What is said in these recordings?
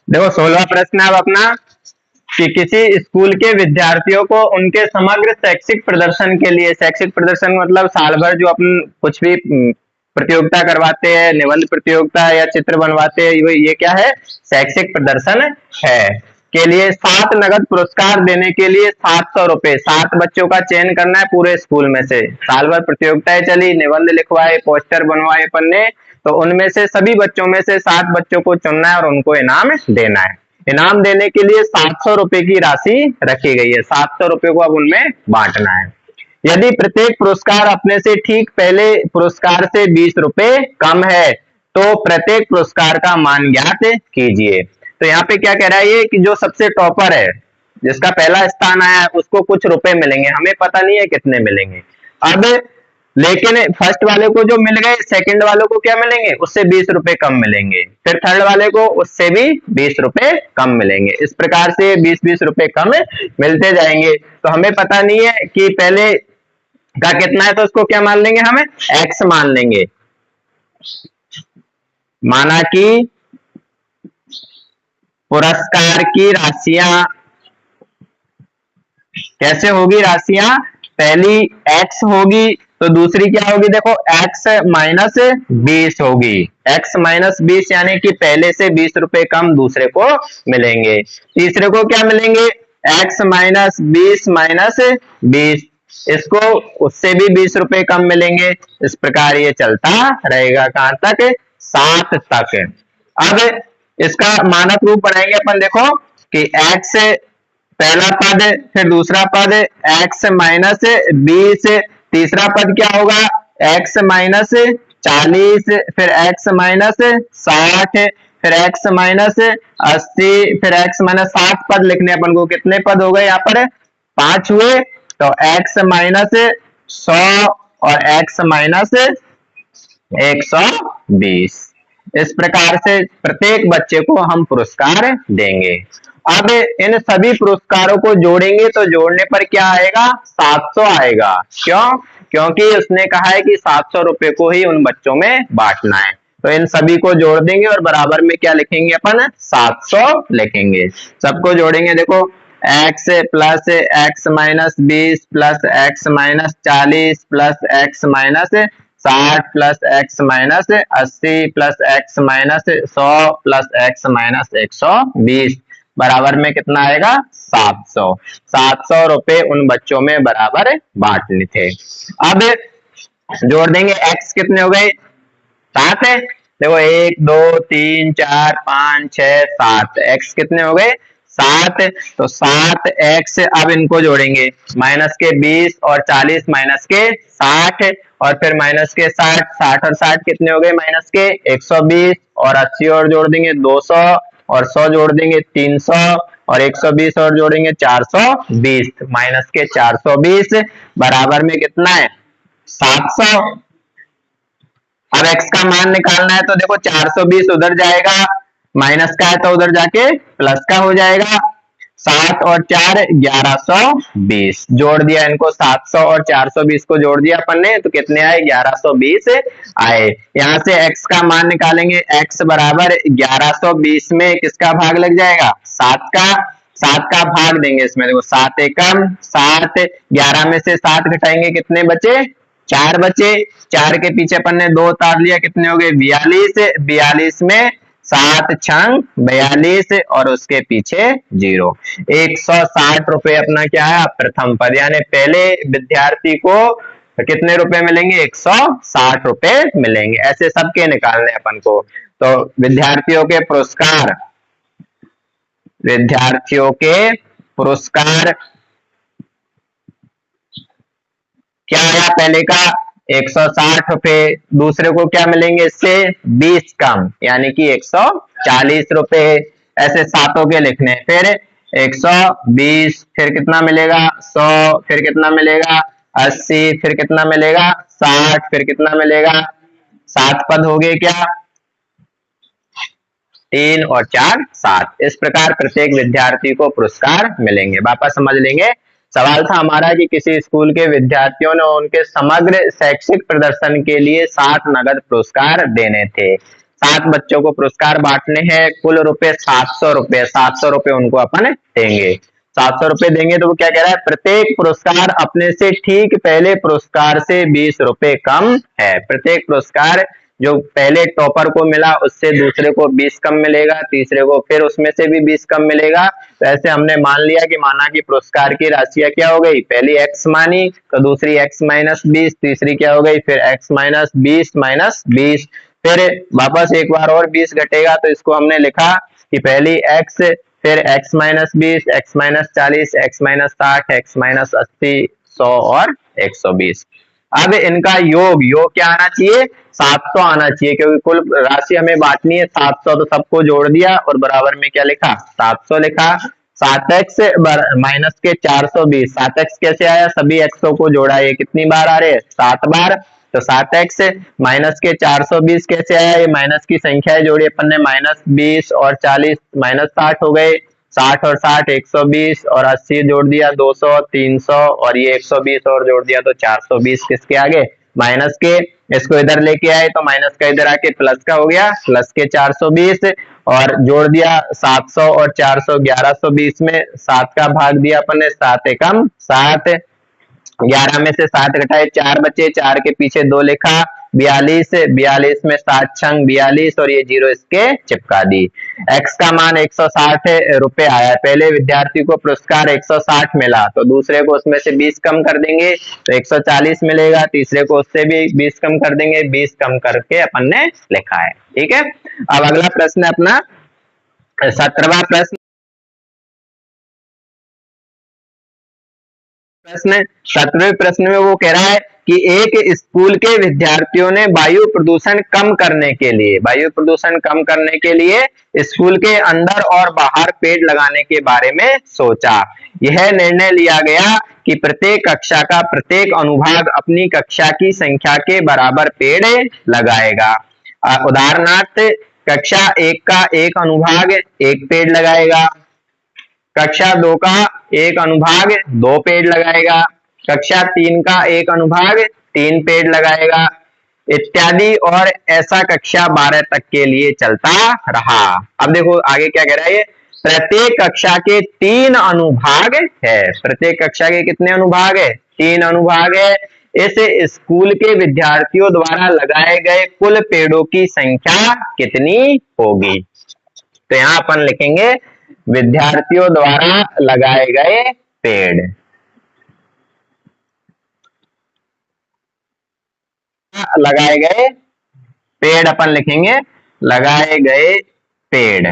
देखो 16वां प्रश्न है अब अपना कि किसी स्कूल के विद्यार्थियों को उनके समग्र शैक्षिक प्रदर्शन के लिए, शैक्षिक प्रदर्शन मतलब साल भर जो अपन कुछ भी प्रतियोगिता करवाते हैं, निबंध प्रतियोगिता या चित्र बनवाते हैं, ये क्या है, शैक्षिक प्रदर्शन है, के लिए 7 नगद पुरस्कार देने के लिए 700 रुपए, 7 बच्चों का चयन करना है पूरे स्कूल में से। साल भर प्रतियोगिताएं चली, निबंध लिखवाए, पोस्टर बनवाए अपन ने, तो उनमें से सभी बच्चों में से 7 बच्चों को चुनना है और उनको इनाम देना है। इनाम देने के लिए 700 रुपए की राशि रखी गई है, 700 रुपए को अब उनमें बांटना है। यदि प्रत्येक पुरस्कार अपने से ठीक पहले पुरस्कार से 20 रुपए कम है तो प्रत्येक पुरस्कार का मान ज्ञात कीजिए। तो यहाँ पे क्या कह रहा है ये कि जो सबसे टॉपर है, जिसका पहला स्थान आया है, उसको कुछ रुपए मिलेंगे, हमें पता नहीं है कितने मिलेंगे। अब लेकिन फर्स्ट वाले को जो मिल गए, सेकंड वालों को क्या मिलेंगे, उससे 20 रुपए कम मिलेंगे, फिर थर्ड वाले को उससे भी 20 रुपए कम मिलेंगे। इस प्रकार से 20-20 रुपए कम मिलते जाएंगे। तो हमें पता नहीं है कि पहले का कितना है, तो उसको क्या मान लेंगे, हमें एक्स मान लेंगे। माना कि पुरस्कार की राशियां कैसे होगी, राशियां पहली x होगी तो दूसरी क्या होगी, देखो x माइनस 20 होगी, x माइनस 20 यानी कि पहले से 20 रुपए कम दूसरे को मिलेंगे। तीसरे को क्या मिलेंगे, x माइनस 20 माइनस 20, इसको उससे भी 20 रुपए कम मिलेंगे। इस प्रकार ये चलता रहेगा, कहां तक, 7 तक। अब इसका मानक रूप बनाएंगे अपन, देखो कि x पहला पद, फिर दूसरा पद x माइनस 20, तीसरा पद क्या होगा x माइनस 40, फिर x माइनस 60, फिर x माइनस 80, फिर x माइनस 60 पद लिखने अपन को, कितने पद हो गए यहाँ पर, 5 हुए, तो x माइनस 100 और x माइनस 120। इस प्रकार से प्रत्येक बच्चे को हम पुरस्कार देंगे। अब इन सभी पुरस्कारों को जोड़ेंगे तो जोड़ने पर क्या आएगा, 700 आएगा। क्यों, क्योंकि उसने कहा है कि 700 रुपए को ही उन बच्चों में बांटना है। तो इन सभी को जोड़ देंगे और बराबर में क्या लिखेंगे अपन, 700 लिखेंगे। सबको जोड़ेंगे, देखो x plus x minus 20 plus x minus 40 plus x minus 60 plus x minus 80 plus x minus 100 plus x minus 120 बराबर में कितना आएगा, 700। 700 रुपए उन बच्चों में बराबर बांटने थे। अब जोड़ देंगे, x कितने हो गए, 7 है, देखो 1 2 3 4 5 6 7, x कितने हो गए, 7, तो 7x। अब इनको जोड़ेंगे, माइनस के 20 और 40 माइनस के 60 और फिर माइनस के 60, 60 और 60 कितने हो गए, माइनस के 120 और 80 और जोड़ देंगे 200 और 100 जोड़ देंगे 300 और 120 और जोड़ेंगे 420, माइनस के 420 बराबर में कितना है, 700। अब x का मान निकालना है तो देखो 420 उधर जाएगा, माइनस का है तो उधर जाके प्लस का हो जाएगा। 7 और 4 1120, जोड़ दिया इनको, 700 और 420 को जोड़ दिया अपन ने तो कितने आए, 1120 आए। यहां से x का मान निकालेंगे, x बराबर 1120 में किसका भाग लग जाएगा, 7 का, 7 का भाग देंगे इसमें, देखो 7 एकम 7, 11 में से 7 घटाएंगे कितने बचे, 4 बचे, 4 के पीछे अपन ने 2 उतार लिया, कितने हो गए 42, 42 में 7 छंग 42 और उसके पीछे 0। 160 रुपए अपना क्या है, प्रथम पद, यानी पहले विद्यार्थी को कितने रुपए मिलेंगे, 160 रुपए मिलेंगे। ऐसे सबके निकालने अपन को। तो विद्यार्थियों के पुरस्कार, विद्यार्थियों के पुरस्कार क्या आया, पहले का 160 रुपए, दूसरे को क्या मिलेंगे, इससे 20 कम यानी कि 140 रुपए। ऐसे सातों के लिखने, फिर 120, फिर कितना मिलेगा 100, फिर कितना मिलेगा 80, फिर कितना मिलेगा 60, फिर कितना मिलेगा, 7 पद हो गए क्या, 3 और 4 7। इस प्रकार प्रत्येक विद्यार्थी को पुरस्कार मिलेंगे। वापस समझ लेंगे, सवाल था हमारा कि किसी स्कूल के विद्यार्थियों ने उनके समग्र शैक्षिक प्रदर्शन के लिए 60 नगद पुरस्कार देने थे। 7 बच्चों को पुरस्कार बांटने हैं, कुल रुपए 700 रुपए, 700 रुपए उनको अपन देंगे। 700 रुपए देंगे तो वो क्या कह रहा है, प्रत्येक पुरस्कार अपने से ठीक पहले पुरस्कार से 20 रुपए कम है। प्रत्येक पुरस्कार जो पहले टॉपर को मिला उससे दूसरे को 20 कम मिलेगा, तीसरे को फिर उसमें से भी 20 कम मिलेगा। तो ऐसे हमने मान लिया कि माना कि पुरस्कार की राशियां क्या हो गई, पहली x मानी तो दूसरी x माइनस 20, तीसरी क्या हो गई फिर x माइनस 20 माइनस 20, फिर वापस एक बार और 20 घटेगा तो इसको हमने लिखा कि पहली x, फिर x minus 20, x minus 40, x minus 60, x minus 80, 100 और 120। अब इनका योग क्या आना चाहिए, 700 आना चाहिए, क्योंकि कुल राशि हमें बांटनी है 700, तो सबको जोड़ दिया और बराबर में क्या लिखा 700 लिखा। 7x माइनस के 420, 7x कैसे आया, सभी एक्सों को जोड़ा, ये कितनी बार आ रहे हैं 7 बार, तो 7x माइनस के 420 कैसे आया, ये माइनस की संख्याएं जोड़ी अपन ने, माइनस 20 और 40 माइनस 60 हो गए, 60 और 60 120 और 80 जोड़ दिया 200, 300 और ये 120 और जोड़ दिया तो 420 किसके आगे माइनस के। इसको इधर लेके आए तो माइनस का इधर आके प्लस का हो गया, प्लस के 420 और जोड़ दिया 700 और 400 1120 में 7 का भाग दिया अपन ने, 7 एकम 7, 11 में से 7 घटाए 4 बचे, 4 के पीछे 2 लिखा 42, 42 में 7 छंग 42 और ये 0 इसके चिपका दी। x का मान 160 रुपए आया, पहले विद्यार्थी को पुरस्कार 160 मिला तो दूसरे को उसमें से 20 कम कर देंगे तो 140 मिलेगा, तीसरे को उससे भी 20 कम कर देंगे, 20 कम करके अपन ने लिखा है। ठीक है, अब अगला प्रश्न अपना 17वां प्रश्न। 17वें प्रश्न में वो कह रहा है कि एक स्कूल के विद्यार्थियों ने वायु प्रदूषण कम करने के लिए स्कूल के अंदर और बाहर पेड़ लगाने के बारे में सोचा। यह निर्णय लिया गया कि प्रत्येक कक्षा का प्रत्येक अनुभाग अपनी कक्षा की संख्या के बराबर पेड़ लगाएगा। उदाहरणार्थ कक्षा 1 का एक अनुभाग 1 पेड़ लगाएगा, कक्षा 2 का एक अनुभाग 2 पेड़ लगाएगा, कक्षा 3 का एक अनुभाग 3 पेड़ लगाएगा इत्यादि, और ऐसा कक्षा 12 तक के लिए चलता रहा। अब देखो आगे क्या कह रहा है, ये प्रत्येक कक्षा के 3 अनुभाग है। प्रत्येक कक्षा के कितने अनुभाग है, 3 अनुभाग है। इस स्कूल के विद्यार्थियों द्वारा लगाए गए कुल पेड़ों की संख्या कितनी होगी। तो यहां अपन लिखेंगे विद्यार्थियों द्वारा लगाए गए पेड़, लगाए गए पेड़ अपन लिखेंगे लगाए गए पेड़।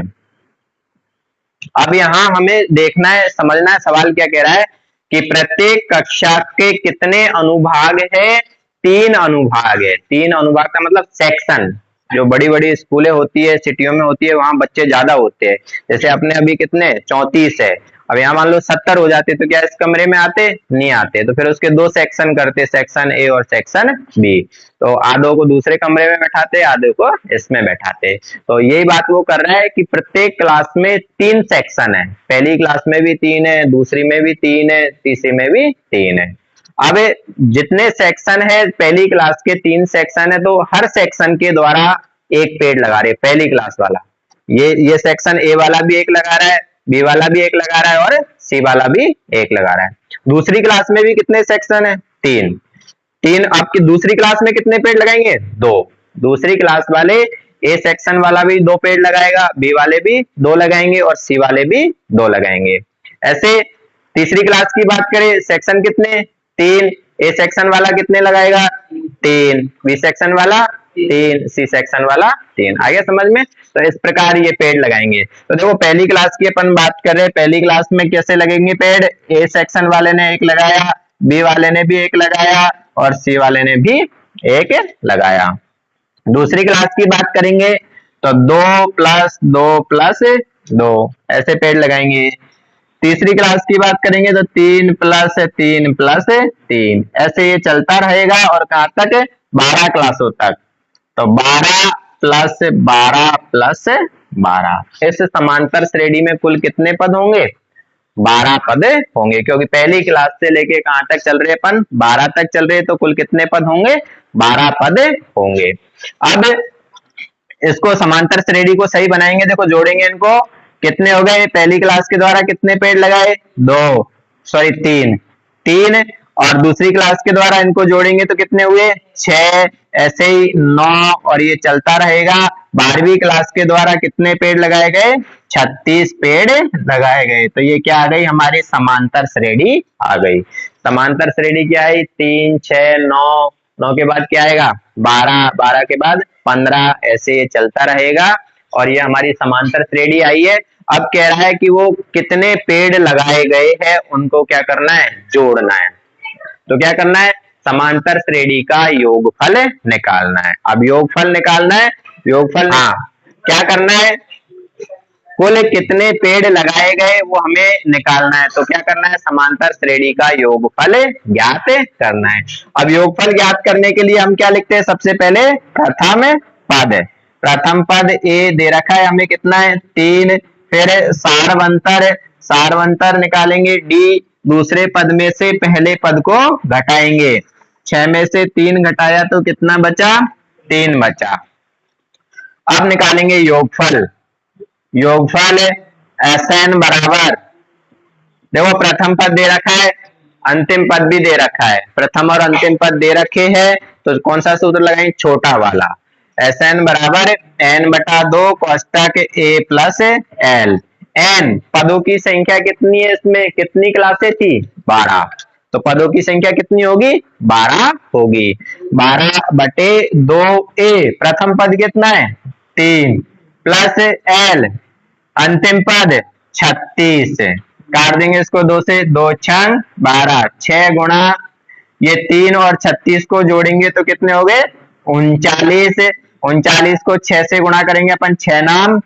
अब यहां हमें देखना है, समझना है सवाल क्या कह रहा है कि प्रत्येक कक्षा के कितने अनुभाग है, 3 अनुभाग है। 3 अनुभाग का मतलब सेक्शन, जो बड़ी बड़ी स्कूलें होती है सिटियों में होती है वहां बच्चे ज्यादा होते हैं, जैसे अपने अभी कितने 34 है, अब यहाँ मान लो 70 हो जाते तो क्या इस कमरे में आते, नहीं आते, तो फिर उसके 2 सेक्शन करते, सेक्शन ए और सेक्शन बी, तो आधो को दूसरे कमरे में बैठाते, आधे को इसमें बैठाते। तो यही बात वो कर रहा है कि प्रत्येक क्लास में 3 सेक्शन है, पहली क्लास में भी 3 है, दूसरी में भी 3 है, तीसरी में भी 3 है। अब जितने सेक्शन है, पहली क्लास के 3 सेक्शन है, तो हर सेक्शन के द्वारा एक पेड़ लगा रहे, पहली क्लास वाला, ये सेक्शन ए वाला भी एक लगा रहा है, बी वाला भी एक लगा रहा है और सी वाला भी एक लगा रहा है। दूसरी क्लास में भी कितने सेक्शन है, 3 आपकी दूसरी क्लास में कितने पेड़ लगाएंगे, 2। दूसरी क्लास वाले ए सेक्शन वाला भी 2 पेड़ लगाएगा, बी वाले भी 2 लगाएंगे और सी वाले भी 2 लगाएंगे। ऐसे तीसरी क्लास की बात करें, सेक्शन कितने 3, ए सेक्शन वाला कितने लगाएगा 3, बी सेक्शन वाला 3, सी सेक्शन वाला 3। आ गया समझ में। तो इस प्रकार ये पेड़ लगाएंगे। तो देखो पहली क्लास की अपन बात कर रहे हैं, पहली क्लास में कैसे लगेंगे पेड़, ए सेक्शन वाले ने एक लगाया, बी वाले ने भी एक लगाया और सी वाले ने भी एक लगाया। दूसरी क्लास की बात करेंगे तो 2 प्लस 2 प्लस 2 ऐसे पेड़ लगाएंगे। तीसरी क्लास की बात करेंगे तो 3 प्लस 3 प्लस 3, ऐसे ये चलता रहेगा और कहां तक 12 क्लासों तक। तो 12 प्लस 12 प्लस 12, इस समांतर श्रेणी में कुल कितने पद होंगे, 12 पद होंगे, क्योंकि पहली क्लास से लेके कहां तक चल रहे अपन 12 तक चल रहे, तो कुल कितने पद होंगे 12 पद होंगे। अब इसको समांतर श्रेणी को सही बनाएंगे, देखो जोड़ेंगे इनको, कितने हो गए, पहली क्लास के द्वारा कितने पेड़ लगाए, 2, सॉरी 3, 3, और दूसरी क्लास के द्वारा इनको जोड़ेंगे तो कितने हुए, 6, ऐसे ही 9, और ये चलता रहेगा। 12वीं क्लास के द्वारा कितने पेड़ लगाए गए, 36 पेड़ लगाए गए। तो ये क्या आ गई, हमारी समांतर श्रेणी आ गई। समांतर श्रेणी क्या है, 3, 6, 9, 9 के बाद क्या आएगा, 12, 12 के बाद 15, ऐसे ये चलता रहेगा, और ये हमारी समांतर श्रेणी आई है। अब कह रहा है कि वो कितने पेड़ लगाए गए हैं, उनको क्या करना है, जोड़ना है। तो क्या करना है, समांतर श्रेणी का योगफल निकालना है। अब योगफल निकालना है, योगफल, हाँ, क्या करना है, कुल कितने पेड़ लगाए गए वो हमें निकालना है। तो क्या करना है, समांतर श्रेणी का योगफल ज्ञात करना है। अब योगफल ज्ञात करने के लिए हम क्या लिखते हैं, सबसे पहले प्रथम पद, प्रथम पद ए दे रखा है हमें, कितना है, 3, फिर सारवंतर, सारवंतर निकालेंगे डी, दूसरे पद में से पहले पद को घटाएंगे, 6 में से 3 घटाया तो कितना बचा, 3 बचा। अब निकालेंगे योगफल, योगफल Sn बराबर, देखो प्रथम पद दे रखा है, अंतिम पद भी दे रखा है, प्रथम और अंतिम पद दे रखे हैं, तो कौन सा सूत्र लगाएंगे, छोटा वाला। Sn बराबर n/2 कोष्टक a plus l। n पदों की संख्या कितनी है, इसमें कितनी क्लासें थी, 12, तो पदों की संख्या कितनी होगी, 12 होगी। 12/2a, प्रथम पद कितना है, 3, प्लस l, अंतिम पद 36, काट देंगे इसको 2 से, 2 6 12, 6 गुणा ये 3 और 36 को जोड़ेंगे तो कितने हो गए, 39, 39 को 6 से गुणा करेंगे अपन, 6 नाम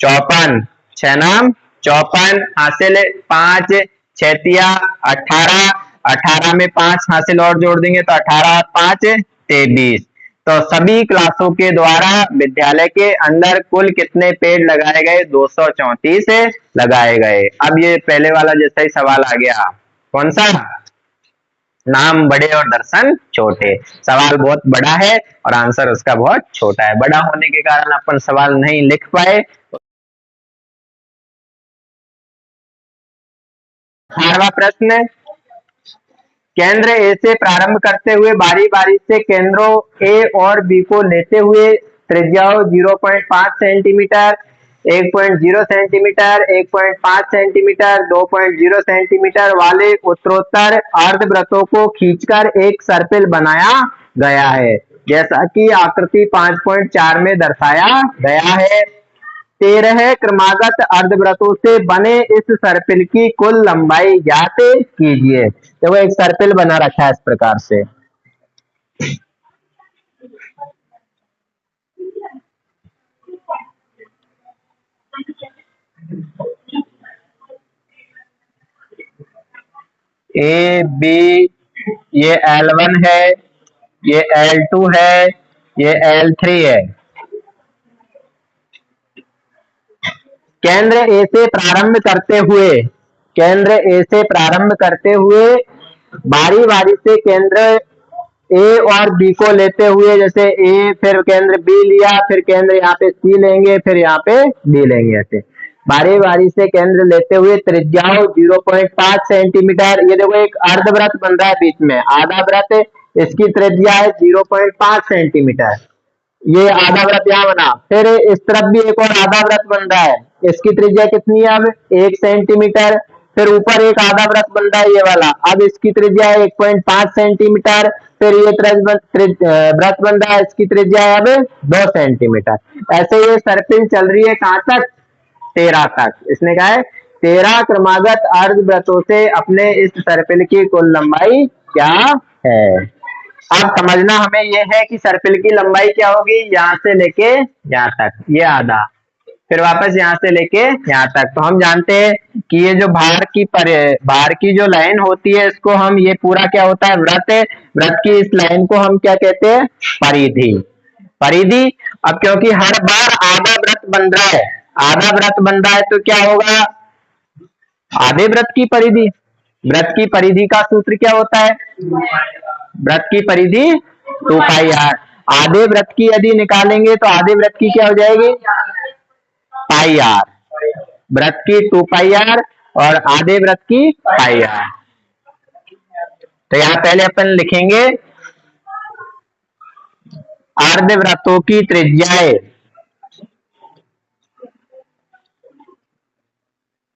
54, 6 नाम 54, हासिल 5, 6 तिया 18, 18 में 5 हासिल और जोड़ देंगे तो 18 और 5 23। तो सभी क्लासों के द्वारा विद्यालय के अंदर कुल कितने पेड़ लगाए गए, 234 लगाए गए। अब ये पहले वाला जैसा ही सवाल आ गया, कौन सा, नाम बड़े और दर्शन छोटे। सवाल बहुत बड़ा है और आंसर उसका बहुत छोटा है, बड़ा होने के कारण अपन सवाल नहीं लिख पाए। 18वां प्रश्न, केंद्र ए से प्रारंभ करते हुए बारी बारी से केंद्रों ए और बी को लेते हुए त्रिज्याओं 0.5 सेंटीमीटर, 1.0 सेंटीमीटर, 1.5 सेंटीमीटर, 2.0 सेंटीमीटर वाले उत्तरोत्तर अर्धवृत्तों को खींचकर एक सर्पिल बनाया गया है, जैसा कि आकृति 5.4 में दर्शाया गया है। 13 क्रमागत अर्धवृत्तों से बने इस सर्पिल की कुल लंबाई ज्ञात कीजिए। देखो एक सर्पिल बना रखा है इस प्रकार से, ए बी, ये L1 है, ये L2 है, ये L3 है। केंद्र ए से प्रारंभ करते हुए, केंद्र ए से प्रारंभ करते हुए बारी बारी से केंद्र ए और बी को लेते हुए, जैसे ए फिर केंद्र बी लिया, फिर केंद्र यहाँ पे सी लेंगे, फिर यहाँ पे डी लेंगे, ऐसे बारी बारी से केंद्र लेते हुए त्रिज्याओं 0.5 सेंटीमीटर, ये देखो एक अर्धवृत्त बन रहा है बीच में, आधा वृत्त, इसकी त्रिज्या है 0.5 सेंटीमीटर, ये आधा वृत्त यहाँ बना, फिर इस तरफ भी एक और आधा वृत्त बन रहा है, इसकी त्रिज्या कितनी है अब 1 सेंटीमीटर, फिर ऊपर एक आधा वृत्त बन रहा है ये वाला, अब इसकी त्रिज्या है 1.5 सेंटीमीटर, फिर ये वृत्त बन रहा है, इसकी त्रिज्या है अब 2 सेंटीमीटर। ऐसे ये सर्पिल चल रही है कहां तक, 13 तक। इसने कहा है 13 क्रमागत अर्धवृत्तों से अपने इस सर्पिल की कुल लंबाई क्या है। अब समझना हमें यह है कि सर्पिल की लंबाई क्या होगी, यहाँ से लेके यहाँ तक, ये आधा, फिर वापस यहाँ से लेके यहाँ तक। तो हम जानते हैं कि ये जो भार की जो लाइन होती है, इसको हम, ये पूरा क्या होता है, वृत्त, वृत्त की इस लाइन को हम क्या कहते हैं, परिधि, परिधि। अब क्योंकि हर बार आधा वृत्त बन रहा है, आधा वृत्त बन रहा है, तो क्या होगा, आधे वृत्त की परिधि, वृत्त की परिधि का सूत्र क्या होता है, वृत्त की परिधि 2 पाई r। आधे वृत्त की यदि निकालेंगे तो आधे वृत्त की क्या हो जाएगी, पाई आर, वृत्त की 2 पाई आर और आधे वृत्त की पाई आर। तो यहां पहले अपन लिखेंगे अर्धवृत्तों की त्रिज्याएं,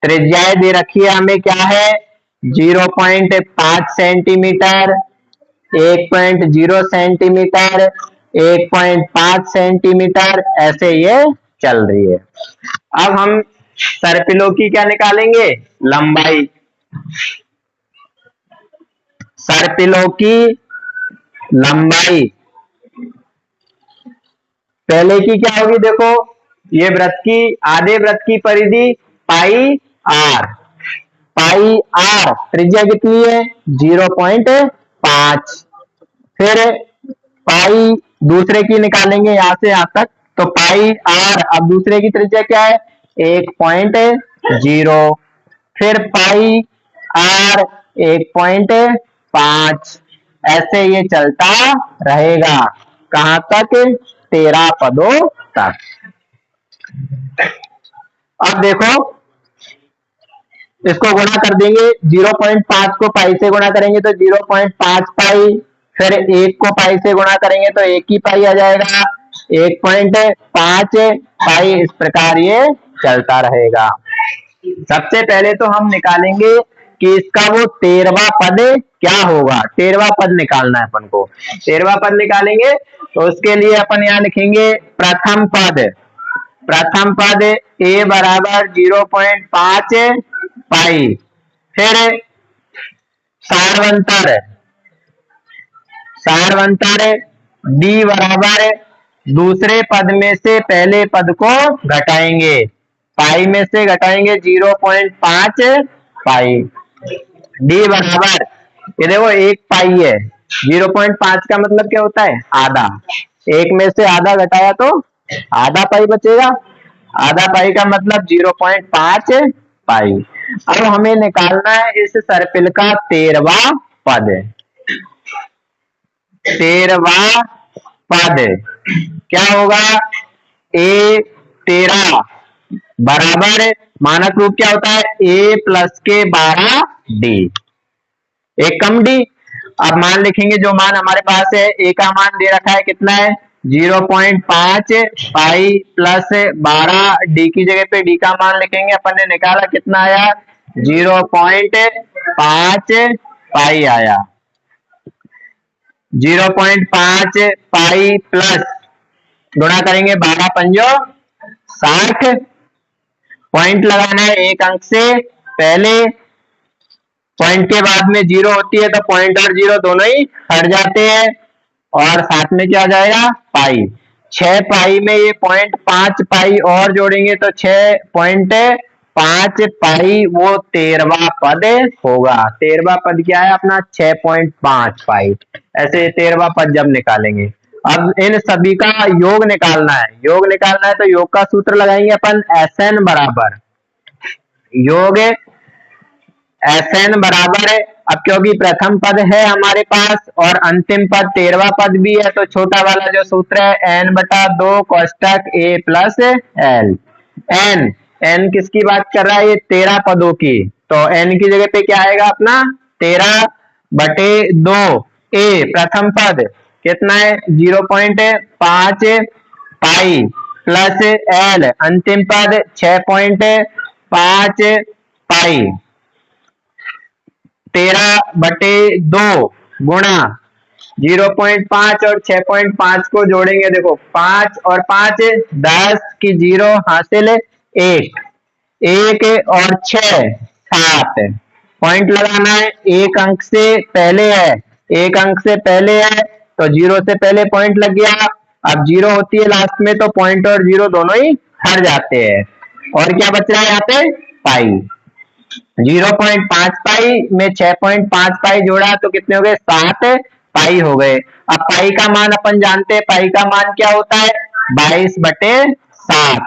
त्रिज्याएं दे रखी है हमें, क्या है 0.5 सेंटीमीटर, 1.0 सेंटीमीटर, 1.5 सेंटीमीटर, ऐसे ये चल रही है। अब हम सर्पिलों की क्या निकालेंगे, लंबाई। सर्पिलों की लंबाई पहले की क्या होगी, देखो ये वृत्त की, आधे वृत्त की परिधि पाई आर, पाई आर त्रिज्या कितनी है 0.5, फिर पाई दूसरे की निकालेंगे यहां से यहां तक, तो पाई आर, अब दूसरे की त्रिज्या क्या है 1.0, फिर पाई आर 1.5, ऐसे ये चलता रहेगा कहां तक, 13 पदों तक। अब देखो इसको गुणा कर देंगे, 0.5 को पाई से गुणा करेंगे तो 0.5 पाई, फिर 1 को पाई से गुणा करेंगे तो 1 ही पाई आ जाएगा, 1.5 पाई, इस प्रकार ये चलता रहेगा। सबसे पहले तो हम निकालेंगे कि इसका वो 13वां पद क्या होगा, 13वां पद निकालना है अपन को। 13वां पद निकालेंगे तो उसके लिए अपन यहाँ लिखेंगे प्रथम पद, प्रथम पद a बराबर 0.5 पाई, फिर सारवंतर, सारवंतर d बराबर दूसरे पद में से पहले पद को घटाएंगे, पाई में से घटाएंगे 0.5 पाई, d बराबर ये देखो 1 पाई है, 0.5 का मतलब क्या होता है आधा, 1 में से आधा घटाया तो आधा पाई बचेगा, आधा पाई का मतलब 0.5 पाई। अब हमें निकालना है इस सर्पिल का 13वां पद, 13वां पद क्या होगा, a 13 बराबर मानक रूप क्या होता है a प्लस के 12 d, एक कम d। अब मान लिखेंगे, जो मान हमारे पास है a का मान दे रखा है कितना है 0.5 पाई प्लस 12, d की जगह पे d का मान लिखेंगे, अपन ने निकाला कितना आया 0.5 पाई आया, 0.5 पाई प्लस गुणा करेंगे 12 पंजो 60, पॉइंट लगाना है एक अंक से पहले, पॉइंट के बाद में 0 होती है तो पॉइंट और 0 दोनों ही हट जाते हैं, और साथ में क्या आ जाएगा पाई, 6 पाई में ये 0.5 पाई और जोड़ेंगे तो 6.5 पाई, वो 13वां पद होगा। 13वां पद क्या है अपना 6.5 पाई। ऐसे 13वां पद जब निकालेंगे, अब इन सभी का योग निकालना है, योग निकालना है तो योग का सूत्र लगाएंगे अपन, Sn बराबर योग Sn बराबर है, अब क्योंकि प्रथम पद है हमारे पास और अंतिम पद 13वां पद भी है, तो छोटा वाला जो सूत्र है n/2 कोष्टक a plus l। n किसकी बात कर रहा है, ये 13 पदों की, तो n की जगह पे क्या आएगा अपना 13/2, a प्रथम पद कितना है 0.5 पाई प्लस l, अंतिम पद 6.5 पाई, 13/2 गुणा 0.5 और 6.5 को जोड़ेंगे, देखो 5 और 5 10 की 0 हासिल 1, 1 और 6 7, पॉइंट लगाना है एक अंक से पहले है, एक अंक से पहले है तो 0 से पहले पॉइंट लग गया, अब 0 होती है लास्ट में तो पॉइंट और 0 दोनों ही हट जाते हैं, और क्या बच रहा है यहाँ पे पाई, 0.5 पाई में 6.5 पाई जोड़ा तो कितने हो गए 7 पाई हो गए। अब पाई का मान अपन जानते हैं, पाई का मान क्या होता है 22/7,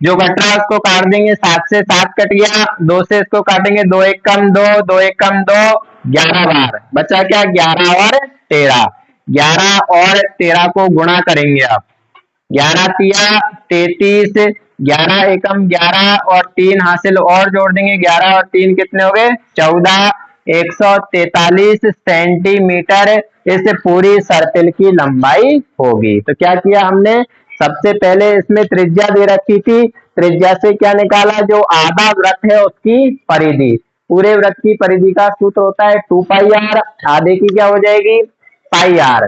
जो कट रहा है उसको काट देंगे, 7 से 7 कट गया, 2 से इसको काटेंगे, 2 1 कम 2, 2 1 कम 2, 11 बार बचा क्या 11 और 13, 11 और 13 को गुणा करेंगे आप। 11 तिया 33, 11 एकम 11 और 3 हासिल और जोड़ देंगे, 11 और 3 कितने हो गए 14, 143 सेंटीमीटर इस पूरी सर्कल की लंबाई होगी। तो क्या किया हमने, सबसे पहले इसमें त्रिज्या दे रखी थी, त्रिज्या से क्या निकाला, जो आधा वृत्त है उसकी परिधि, पूरे वृत्त की परिधि का सूत्र होता है 2 पाई आर, आधे की क्या हो जाएगी पाई आर।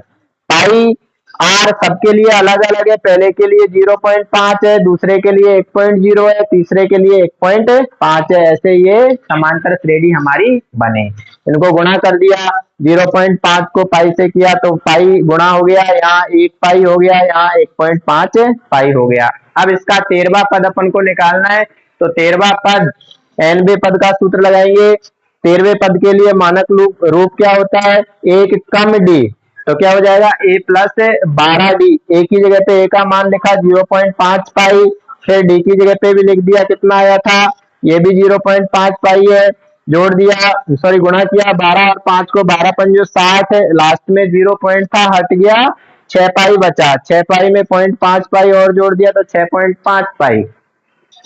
पाई आर सबके लिए अलग अलग है, पहले के लिए 0.5 है, दूसरे के लिए 1.0 है, तीसरे के लिए 1.5 है, ऐसे ये समांतर श्रेणी हमारी बने। इनको गुणा कर दिया, 0.5 को पाई से किया तो पाई गुणा हो गया, यहाँ 1 पाई हो गया, यहाँ 1.5 पाई हो गया। अब इसका 13वां पद अपन को निकालना है, तो 13वां पद nवें पद का सूत्र लगाएंगे। 13वें पद के लिए मानक रूप क्या होता है, एक कम डी, तो क्या हो जाएगा a प्लस 12d, a की जगह पे a का मान लिखा 0.5 पाई, फिर d की जगह पे भी लिख दिया, कितना आया था ये भी 0.5 पाई है, जोड़ दिया सॉरी गुणा किया 12 और 5 को, 12 पंजो 60, लास्ट में 0 पॉइंट था हट गया, 6 पाई बचा, 6 पाई में 0.5 पाई और जोड़ दिया तो 6.5 पाई,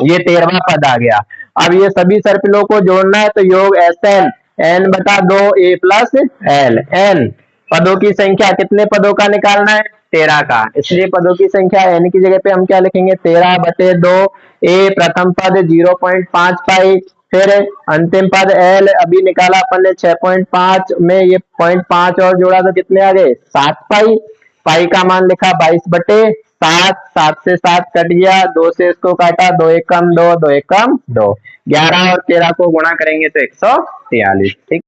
ये 13वां पद आ गया। अब ये सभी सर्पिलों को जोड़ना है, तो योग SN n बटा 2 a प्लस l, n पदों की संख्या, कितने पदों का निकालना है 13 का, इसलिए पदों की संख्या n की जगह पे हम क्या लिखेंगे 13 बटे 2, a प्रथम पद 0.5 पाई, फिर अंतिम पद l अभी निकाला अपन ने 6.5 में ये 0.5 और जोड़ा तो कितने आ गए 7 पाई, पाई का मान लिखा 22 बटे 7, 7 से 7 कट गया, 2 से इसको काटा, 2 एकम 2, 2 एकम 2, 11 और 13 को गुणा करेंगे तो 143। ठीक।